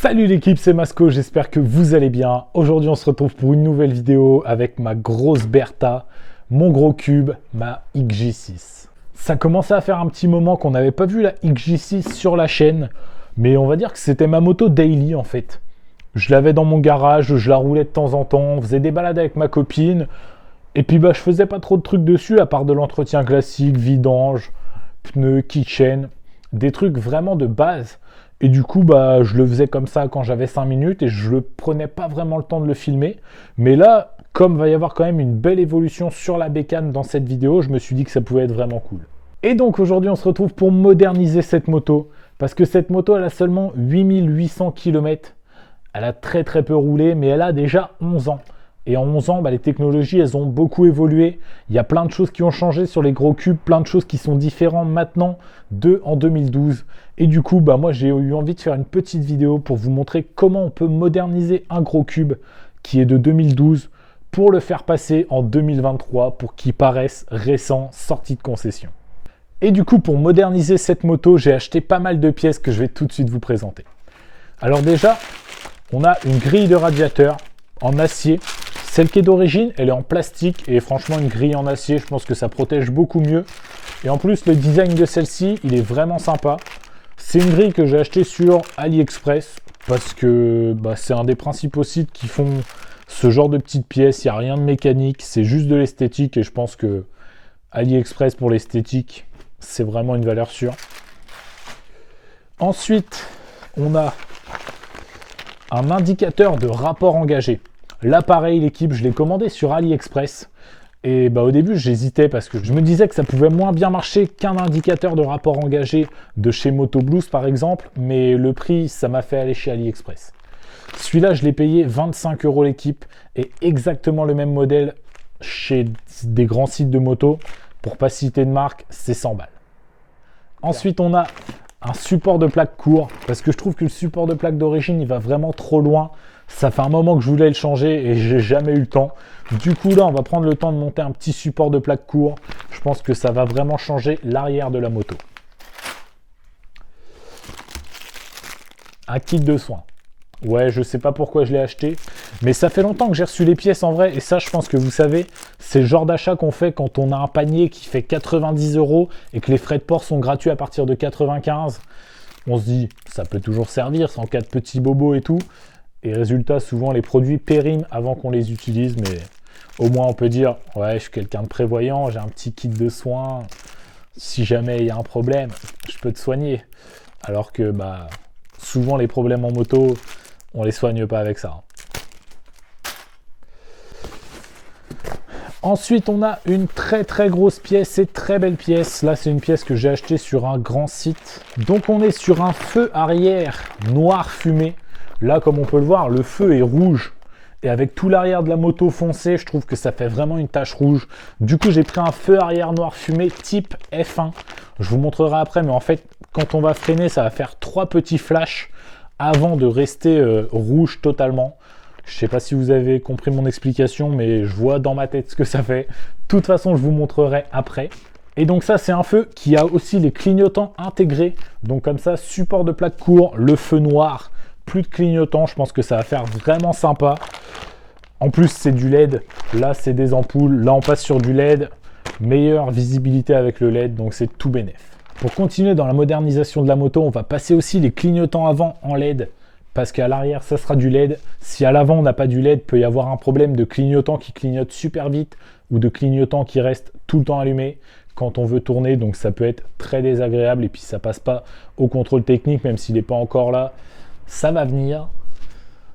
Salut l'équipe, c'est Masco, j'espère que vous allez bien. Aujourd'hui on se retrouve pour une nouvelle vidéo avec ma grosse Bertha, mon gros cube, ma XJ6. Ça commençait à faire un petit moment qu'on n'avait pas vu la XJ6 sur la chaîne, mais on va dire que c'était ma moto daily en fait. Je l'avais dans mon garage, je la roulais de temps en temps, on faisait des balades avec ma copine, et puis je faisais pas trop de trucs dessus à part de l'entretien classique, vidange, pneus, keychain, des trucs vraiment de base. Et du coup, je le faisais comme ça quand j'avais 5 minutes et je ne prenais pas vraiment le temps de le filmer. Mais là, comme va y avoir quand même une belle évolution sur la bécane dans cette vidéo, je me suis dit que ça pouvait être vraiment cool. Et donc aujourd'hui, on se retrouve pour moderniser cette moto. Parce que cette moto, elle a seulement 8800 km. Elle a très peu roulé, mais elle a déjà 11 ans. Et en 11 ans, les technologies, elles ont beaucoup évolué. Il y a plein de choses qui ont changé sur les gros cubes, plein de choses qui sont différentes maintenant en 2012. Et du coup, moi, j'ai eu envie de faire une petite vidéo pour vous montrer comment on peut moderniser un gros cube qui est de 2012 pour le faire passer en 2023 pour qu'il paraisse récent, sorti de concession. Et du coup, pour moderniser cette moto, j'ai acheté pas mal de pièces que je vais tout de suite vous présenter. Alors déjà, on a une grille de radiateur en acier. Celle qui est d'origine, elle est en plastique et franchement une grille en acier, je pense que ça protège beaucoup mieux. Et en plus, le design de celle-ci, il est vraiment sympa. C'est une grille que j'ai achetée sur AliExpress parce que c'est un des principaux sites qui font ce genre de petites pièces. Il n'y a rien de mécanique, c'est juste de l'esthétique et je pense que AliExpress pour l'esthétique, c'est vraiment une valeur sûre. Ensuite, on a un indicateur de rapport engagé. Là, pareil, l'équipe, je l'ai commandé sur AliExpress. Et au début, j'hésitais parce que je me disais que ça pouvait moins bien marcher qu'un indicateur de rapport engagé de chez Motoblues, par exemple. Mais le prix, ça m'a fait aller chez AliExpress. Celui-là, je l'ai payé 25 € l'équipe. Et exactement le même modèle chez des grands sites de moto. Pour pas citer de marque, c'est 100 balles. Ensuite, on a un support de plaque court. Parce que je trouve que le support de plaque d'origine, il va vraiment trop loin. Ça fait un moment que je voulais le changer et j'ai jamais eu le temps. Du coup, là, on va prendre le temps de monter un petit support de plaque court. Je pense que ça va vraiment changer l'arrière de la moto. Un kit de soins. Ouais, je sais pas pourquoi je l'ai acheté, mais ça fait longtemps que j'ai reçu les pièces en vrai. Et ça, je pense que vous savez, c'est le genre d'achat qu'on fait quand on a un panier qui fait 90 € et que les frais de port sont gratuits à partir de 95. On se dit, ça peut toujours servir sans cas de petits bobos et tout. Et résultat, souvent les produits périment avant qu'on les utilise, mais au moins on peut dire ouais, je suis quelqu'un de prévoyant, j'ai un petit kit de soins, si jamais il y a un problème, je peux te soigner. Alors que souvent les problèmes en moto, on les soigne pas avec ça. Ensuite, on a une très grosse pièce et très belle pièce. Là, c'est une pièce que j'ai achetée sur un grand site. Donc on est sur un feu arrière noir fumé. Là, comme on peut le voir, le feu est rouge. Et avec tout l'arrière de la moto foncé, je trouve que ça fait vraiment une tache rouge. Du coup, j'ai pris un feu arrière noir fumé type F1. Je vous montrerai après, mais en fait, quand on va freiner, ça va faire 3 petits flashs avant de rester rouge totalement. Je ne sais pas si vous avez compris mon explication, mais je vois dans ma tête ce que ça fait. De toute façon, je vous montrerai après. Et donc ça, c'est un feu qui a aussi les clignotants intégrés. Donc comme ça, support de plaque court, le feu noir. Plus de clignotants, je pense que ça va faire vraiment sympa. En plus, c'est du LED. Là, c'est des ampoules. Là, on passe sur du LED. Meilleure visibilité avec le LED, donc c'est tout bénef. Pour continuer dans la modernisation de la moto, on va passer aussi les clignotants avant en LED. Parce qu'à l'arrière, ça sera du LED. Si à l'avant, on n'a pas du LED, il peut y avoir un problème de clignotant qui clignote super vite ou de clignotant qui reste tout le temps allumé quand on veut tourner. Donc, ça peut être très désagréable et puis ça passe pas au contrôle technique, même s'il n'est pas encore là. Ça va venir.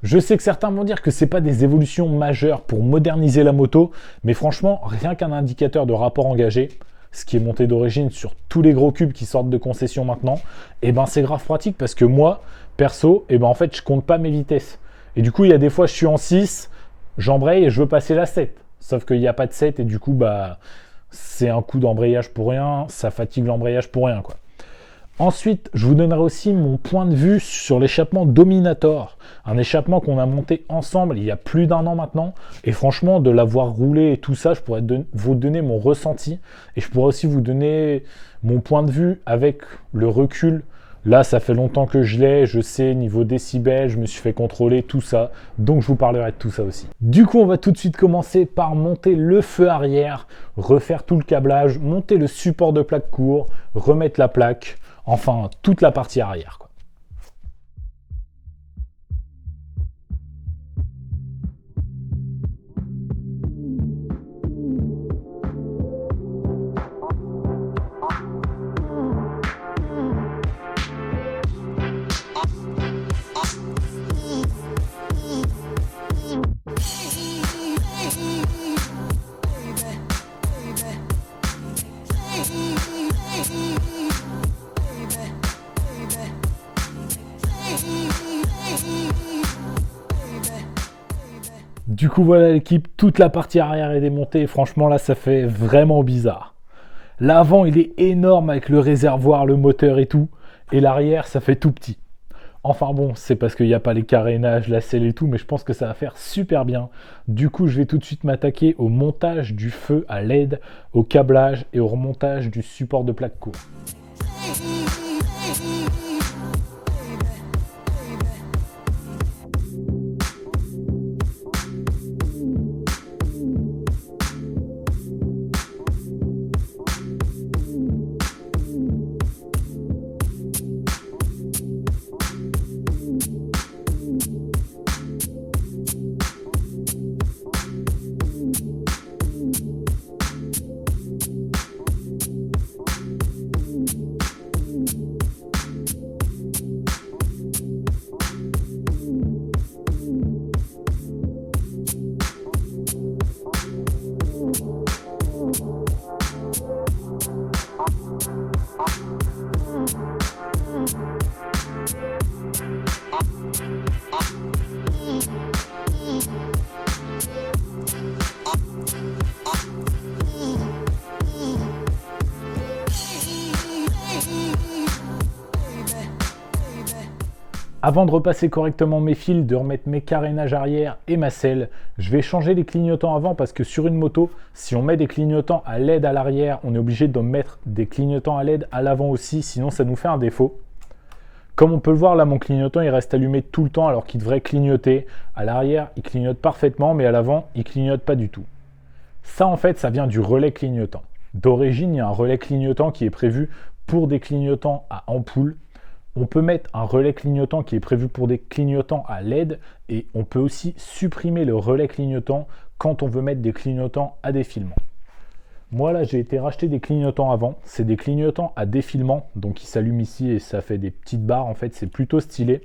Je sais que certains vont dire que c'est pas des évolutions majeures pour moderniser la moto, mais franchement, rien qu'un indicateur de rapport engagé, ce qui est monté d'origine sur tous les gros cubes qui sortent de concession maintenant, c'est grave pratique parce que moi, perso, en fait, je compte pas mes vitesses. Et du coup, il y a des fois, je suis en 6, j'embraye et je veux passer la 7. Sauf qu'il n'y a pas de 7 et du coup, c'est un coup d'embrayage pour rien, ça fatigue l'embrayage pour rien, quoi. Ensuite, je vous donnerai aussi mon point de vue sur l'échappement Dominator. Un échappement qu'on a monté ensemble il y a plus d'1 an maintenant. Et franchement, de l'avoir roulé et tout ça, je pourrais vous donner mon ressenti. Et je pourrais aussi vous donner mon point de vue avec le recul Là, ça fait longtemps que je l'ai, je sais, niveau décibels, je me suis fait contrôler, tout ça. Donc, je vous parlerai de tout ça aussi. Du coup, on va tout de suite commencer par monter le feu arrière, refaire tout le câblage, monter le support de plaque court, remettre la plaque, enfin, toute la partie arrière, quoi. Du coup, voilà l'équipe, toute la partie arrière est démontée. Et franchement, là, ça fait vraiment bizarre. L'avant, il est énorme avec le réservoir, le moteur et tout. Et l'arrière, ça fait tout petit. Enfin bon, c'est parce qu'il n'y a pas les carénages, la selle et tout, mais je pense que ça va faire super bien. Du coup, je vais tout de suite m'attaquer au montage du feu à LED, au câblage et au remontage du support de plaque court. Avant de repasser correctement mes fils, de remettre mes carénages arrière et ma selle, je vais changer les clignotants avant parce que sur une moto, si on met des clignotants à LED à l'arrière, on est obligé de mettre des clignotants à LED à l'avant aussi, sinon ça nous fait un défaut. Comme on peut le voir là, mon clignotant il reste allumé tout le temps alors qu'il devrait clignoter. À l'arrière, il clignote parfaitement, mais à l'avant, il clignote pas du tout. Ça en fait, ça vient du relais clignotant. D'origine, il y a un relais clignotant qui est prévu pour des clignotants à ampoule. On peut mettre un relais clignotant qui est prévu pour des clignotants à LED et on peut aussi supprimer le relais clignotant quand on veut mettre des clignotants à défilement. Moi là j'ai été racheter des clignotants avant, c'est des clignotants à défilement, donc ils s'allument ici et ça fait des petites barres, en fait c'est plutôt stylé.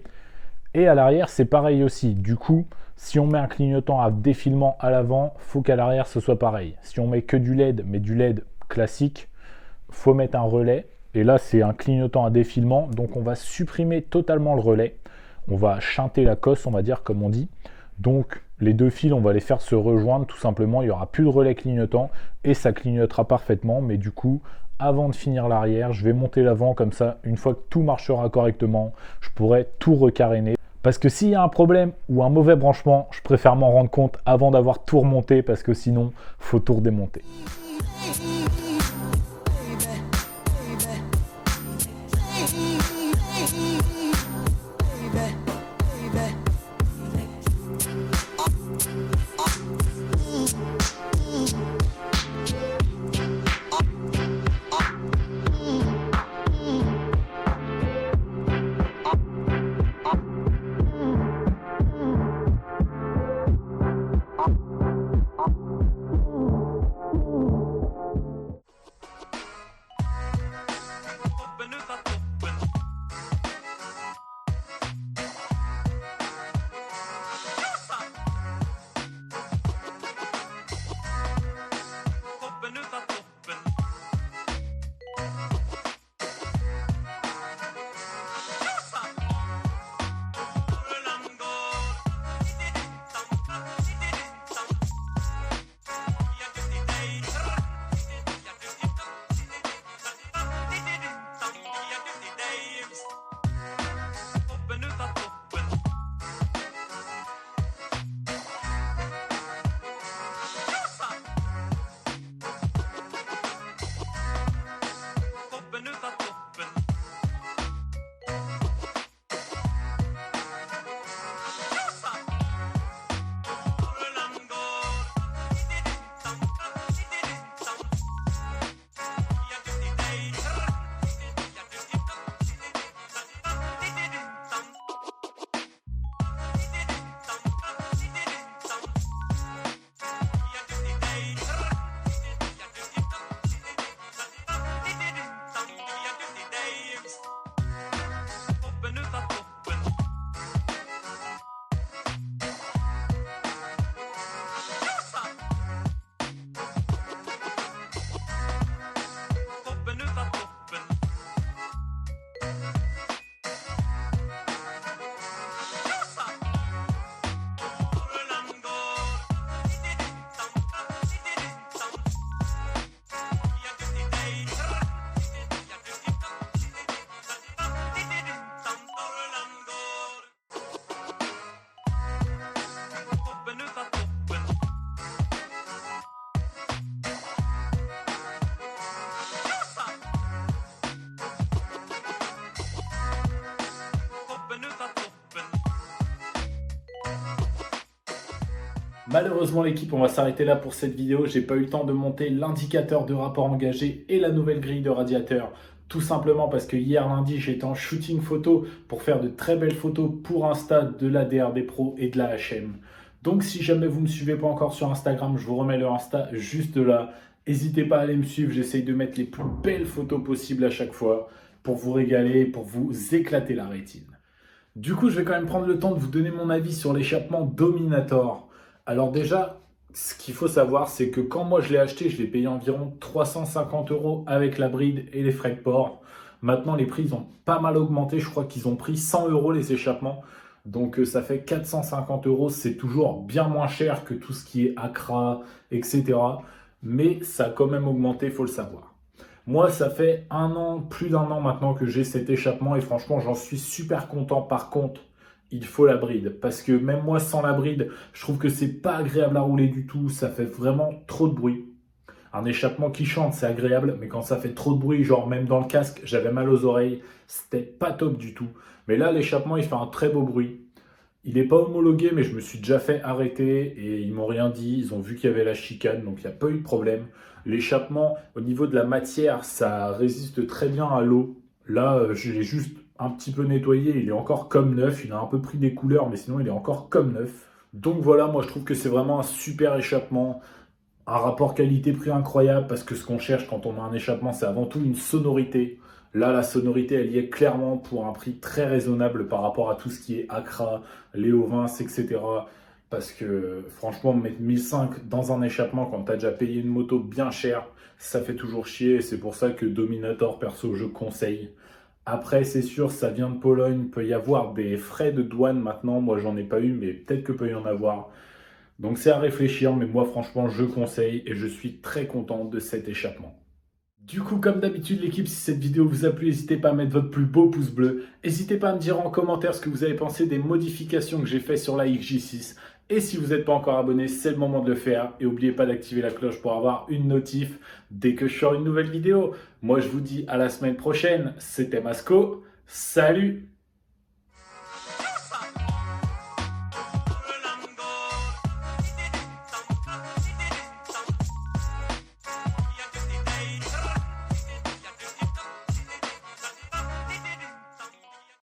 Et à l'arrière c'est pareil aussi, du coup si on met un clignotant à défilement à l'avant, faut qu'à l'arrière ce soit pareil. Si on met que du LED, mais du LED classique, faut mettre un relais. Et là, c'est un clignotant à défilement, donc on va supprimer totalement le relais. On va chanter la cosse, on va dire, comme on dit. Donc, les deux fils, on va les faire se rejoindre, tout simplement. Il n'y aura plus de relais clignotant et ça clignotera parfaitement. Mais du coup, avant de finir l'arrière, je vais monter l'avant, comme ça, une fois que tout marchera correctement, je pourrai tout recaréner. Parce que s'il y a un problème ou un mauvais branchement, je préfère m'en rendre compte avant d'avoir tout remonté, parce que sinon, il faut tout redémonter. Malheureusement l'équipe, on va s'arrêter là pour cette vidéo. J'ai pas eu le temps de monter l'indicateur de rapport engagé et la nouvelle grille de radiateur. Tout simplement parce que hier lundi, j'étais en shooting photo pour faire de très belles photos pour Insta de la DRD Pro et de la HM. Donc si jamais vous ne me suivez pas encore sur Instagram, je vous remets le Insta juste là. N'hésitez pas à aller me suivre, j'essaye de mettre les plus belles photos possibles à chaque fois pour vous régaler, pour vous éclater la rétine. Du coup, je vais quand même prendre le temps de vous donner mon avis sur l'échappement Dominator. Alors déjà, ce qu'il faut savoir, c'est que quand moi je l'ai acheté, je l'ai payé environ 350 € avec la bride et les frais de port. Maintenant, les prix ils ont pas mal augmenté. Je crois qu'ils ont pris 100 € les échappements. Donc ça fait 450 €. C'est toujours bien moins cher que tout ce qui est Accra, etc. Mais ça a quand même augmenté, il faut le savoir. Moi, ça fait un an, plus d'un an maintenant que j'ai cet échappement et franchement, j'en suis super content. Par contre, il faut la bride parce que même moi, sans la bride, je trouve que c'est pas agréable à rouler du tout. Ça fait vraiment trop de bruit. Un échappement qui chante, c'est agréable, mais quand ça fait trop de bruit, genre même dans le casque, j'avais mal aux oreilles, c'était pas top du tout. Mais là, l'échappement, il fait un très beau bruit. Il n'est pas homologué, mais je me suis déjà fait arrêter et ils m'ont rien dit. Ils ont vu qu'il y avait la chicane, donc il n'y a pas eu de problème. L'échappement, au niveau de la matière, ça résiste très bien à l'eau. Là, je l'ai juste un petit peu nettoyé. Il est encore comme neuf. Il a un peu pris des couleurs, mais sinon, il est encore comme neuf. Donc voilà, moi, je trouve que c'est vraiment un super échappement. Un rapport qualité-prix incroyable parce que ce qu'on cherche quand on a un échappement, c'est avant tout une sonorité. Là, la sonorité, elle y est clairement pour un prix très raisonnable par rapport à tout ce qui est Accra, Léo Vince, etc. Parce que franchement, mettre 1005 dans un échappement quand tu as déjà payé une moto bien chère, ça fait toujours chier. C'est pour ça que Dominator, perso, je conseille. Après, c'est sûr, ça vient de Pologne. Il peut y avoir des frais de douane maintenant. Moi, j'en ai pas eu, mais peut-être que peut y en avoir. Donc c'est à réfléchir, mais moi franchement je conseille et je suis très content de cet échappement. Du coup, comme d'habitude l'équipe, si cette vidéo vous a plu, n'hésitez pas à mettre votre plus beau pouce bleu. N'hésitez pas à me dire en commentaire ce que vous avez pensé des modifications que j'ai fait sur la XJ6. Et si vous n'êtes pas encore abonné, c'est le moment de le faire. Et n'oubliez pas d'activer la cloche pour avoir une notif dès que je sors une nouvelle vidéo. Moi je vous dis à la semaine prochaine, c'était Masco, salut!